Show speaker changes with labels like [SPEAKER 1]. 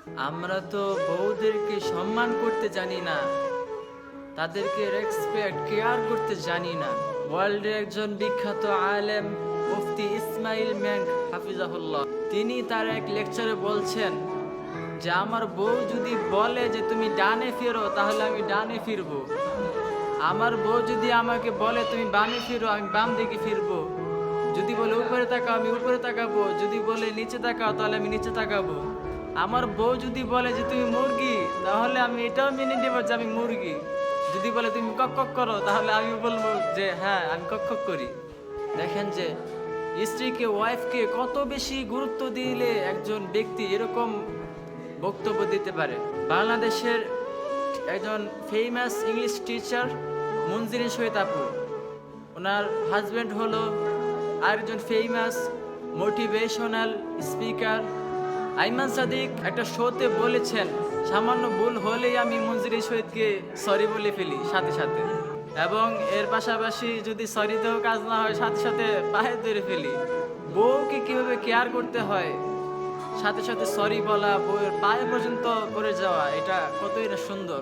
[SPEAKER 1] আমরা তো বউদেরকে সম্মান করতে জানি না, তাদেরকে রেসপেক্ট কেয়ার করতে জানি না। ওয়ার্ল্ডের একজন বিখ্যাত আলেম মুফতি ইসমাইল মেন্ড হাফিজাহুল্লাহ, তিনি তার এক লেকচারে বলছেন যে আমার বউ যদি বলে যে তুমি ডানে ফিরো, তাহলে আমি ডানে ফিরবো। আমার বউ যদি আমাকে বলে তুমি বামে ফিরো, আমি বাম দিকে ফিরবো। যদি বলে উপরে তাকাও, আমি উপরে তাকাবো। যদি বলে নিচে তাকাও, তাহলে আমি নিচে তাকাবো। আমার বউ যদি বলে যে তুমি মুরগি, তাহলে আমি এটাও মেনে নেব যে আমি মুরগি। যদি বলে তুমি কক কক করো, তাহলে আমি বলবো যে হ্যাঁ আমি কক কক করি। দেখেন যে স্ত্রীকে, ওয়াইফকে কত বেশি গুরুত্ব দিলে একজন ব্যক্তি এরকম বক্তব্য দিতে পারে। বাংলাদেশের একজন famous English teacher Manjiri Shahid আপু, ওনার হাজব্যান্ড হলো আরেকজন famous motivational speaker Ayman Sadik. একটা শোতে বলেছেন সামান্য ভুল হলেই আমি মঞ্জিরি শহীদকে সরি বলে ফেলি সাথে সাথে, এবং এর পাশাপাশি যদি সরিতেও কাজ না হয় সাথে সাথে পায়ে ধরে ফেলি। বউকে কিভাবে কেয়ার করতে হয়, সাথে সাথে সরি বলা, বউয়ের পায়ে পর্যন্ত পড়ে যাওয়া, এটা কতই না সুন্দর।